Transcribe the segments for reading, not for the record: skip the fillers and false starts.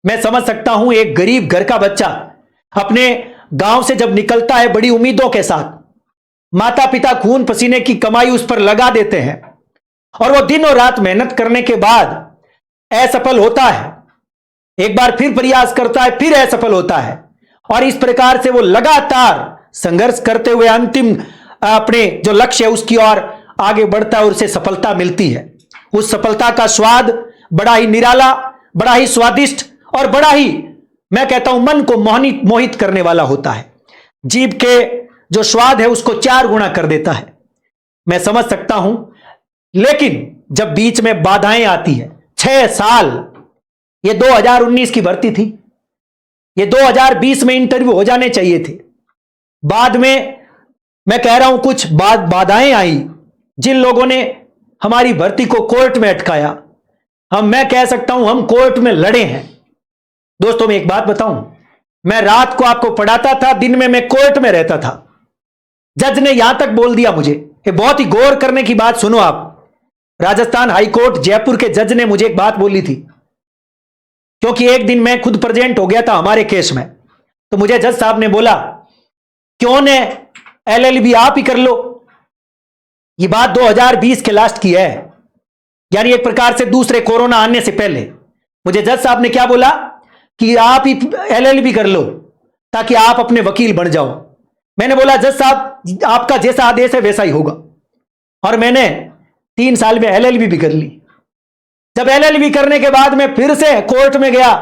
मैं समझ सकता हूं एक गरीब घर का बच्चा अपने गांव से जब निकलता है बड़ी उम्मीदों के साथ, माता पिता खून पसीने की कमाई उस पर लगा देते हैं और वो दिन और रात मेहनत करने के बाद असफल होता है, एक बार फिर प्रयास करता है, फिर असफल होता है और इस प्रकार से वो लगातार संघर्ष करते हुए अंतिम अपने जो लक्ष्य है उसकी ओर आगे बढ़ता है और उसे सफलता मिलती है। उस सफलता का स्वाद बड़ा ही निराला, बड़ा ही स्वादिष्ट और बड़ा ही, मैं कहता हूं, मन को मोहित करने वाला होता है। जीभ के जो स्वाद है उसको 4 गुना कर देता है। मैं समझ सकता हूं, लेकिन जब बीच में बाधाएं आती है, 6 साल, ये 2019 की भर्ती थी, ये 2020 में इंटरव्यू हो जाने चाहिए थे। बाद में मैं कह रहा हूं कुछ बाधाएं आई, जिन लोगों ने हमारी भर्ती को कोर्ट में अटकाया, मैं कह सकता हूं हम कोर्ट में लड़े हैं। दोस्तों मैं एक बात बताऊं, मैं रात को आपको पढ़ाता था, दिन में मैं कोर्ट में रहता था। जज ने यहां तक बोल दिया मुझे, ये बहुत ही गौर करने की बात सुनो आप, राजस्थान हाई कोर्ट जयपुर के जज ने मुझे एक बात बोली थी, क्योंकि एक दिन मैं खुद प्रेजेंट हो गया था हमारे केस में, तो मुझे जज साहब ने बोला क्यों ने LLB आप ही कर लो। ये बात 2020 के लास्ट की है, यानी एक प्रकार से दूसरे कोरोना आने से पहले मुझे जज साहब ने क्या बोला कि आप ही LLB कर लो ताकि आप अपने वकील बन जाओ। मैंने बोला जज साहब आपका जैसा आदेश है वैसा ही होगा, और मैंने 3 साल में LLB भी कर ली। जब LLB करने के बाद मैं फिर से कोर्ट में गया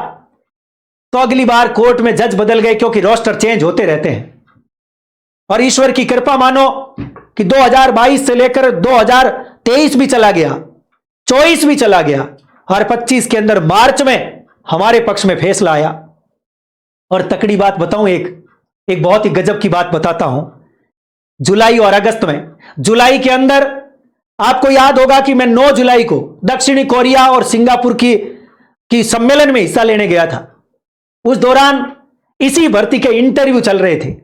तो अगली बार कोर्ट में जज बदल गए, क्योंकि रोस्टर चेंज होते रहते हैं। और ईश्वर की कृपा मानो कि 2022 से लेकर 2023 भी चला गया, 24 भी चला गया, और 25 के अंदर मार्च में हमारे पक्ष में फैसला आया। और तकड़ी बात बताऊं, एक बहुत ही गजब की बात बताता हूं। जुलाई और अगस्त में, जुलाई के अंदर आपको याद होगा कि मैं 9 जुलाई को दक्षिणी कोरिया और सिंगापुर की सम्मेलन में हिस्सा लेने गया था। उस दौरान इसी भर्ती के इंटरव्यू चल रहे थे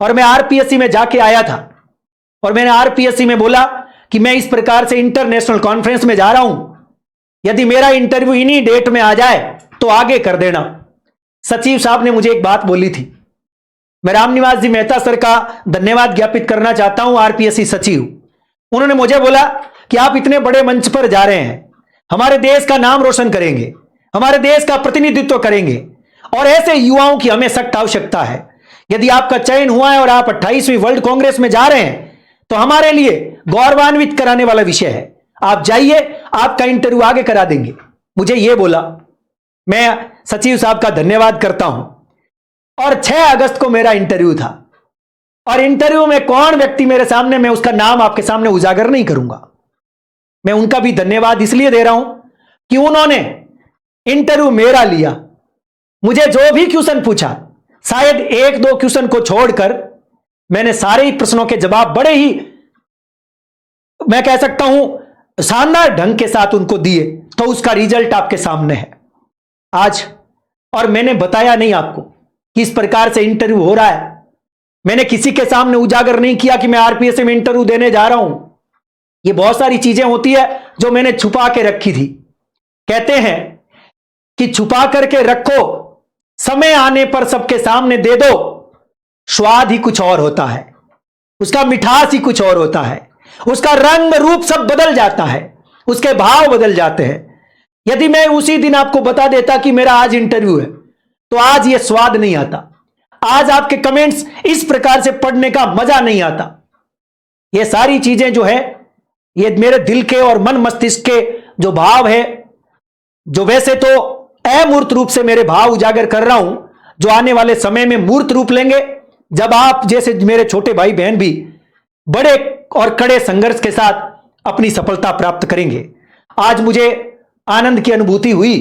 और मैं RPSC में जाके आया था, और मैंने RPSC में बोला कि मैं इस प्रकार से इंटरनेशनल कॉन्फ्रेंस में जा रहा हूं, यदि मेरा इंटरव्यू इन्हीं डेट में आ जाए तो आगे कर देना। सचिव साहब ने मुझे एक बात बोली थी, मैं रामनिवास जी मेहता सर का धन्यवाद ज्ञापित करना चाहता हूं, RPSC सचिव। उन्होंने मुझे बोला कि आप इतने बड़े मंच पर जा रहे हैं, हमारे देश का नाम रोशन करेंगे, हमारे देश का प्रतिनिधित्व करेंगे, और ऐसे युवाओं की हमें सख्त आवश्यकता है। यदि आपका चयन हुआ है और आप 28वीं वर्ल्ड कांग्रेस में जा रहे हैं तो हमारे लिए गौरवान्वित कराने वाला विषय है। आप जाइए, आपका इंटरव्यू आगे करा देंगे। मुझे यह बोला। मैं सचिव साहब का धन्यवाद करता हूं। और 6 अगस्त को मेरा इंटरव्यू था, और इंटरव्यू में कौन व्यक्ति मेरे सामने, मैं उसका नाम आपके सामने उजागर नहीं करूंगा। मैं उनका भी धन्यवाद इसलिए दे रहा हूं कि उन्होंने इंटरव्यू मेरा लिया, मुझे जो भी क्वेश्चन पूछा, शायद 1-2 क्वेश्चन को छोड़कर मैंने सारे ही प्रश्नों के जवाब बड़े ही, मैं कह सकता हूं, शानदार ढंग के साथ उनको दिए। तो उसका रिजल्ट आपके सामने है आज। और मैंने बताया नहीं आपको कि इस प्रकार से इंटरव्यू हो रहा है, मैंने किसी के सामने उजागर नहीं किया कि मैं RPSC में इंटरव्यू देने जा रहा हूं। ये बहुत सारी चीजें होती है जो मैंने छुपा के रखी थी। कहते हैं कि छुपा करके रखो, समय आने पर सबके सामने दे दो, स्वाद ही कुछ और होता है, उसका मिठास ही कुछ और होता है, उसका रंग रूप सब बदल जाता है, उसके भाव बदल जाते हैं। यदि मैं उसी दिन आपको बता देता कि मेरा आज इंटरव्यू है, तो आज ये स्वाद नहीं आता, आज आपके कमेंट्स इस प्रकार से पढ़ने का मजा नहीं आता। ये सारी चीजें जो है, ये मेरे दिल के और मन मस्तिष्क के जो भाव है, जो वैसे तो अमूर्त रूप से मेरे भाव उजागर कर रहा हूं, जो आने वाले समय में मूर्त रूप लेंगे, जब आप जैसे मेरे छोटे भाई बहन भी बड़े और कड़े संघर्ष के साथ अपनी सफलता प्राप्त करेंगे। आज मुझे आनंद की अनुभूति हुई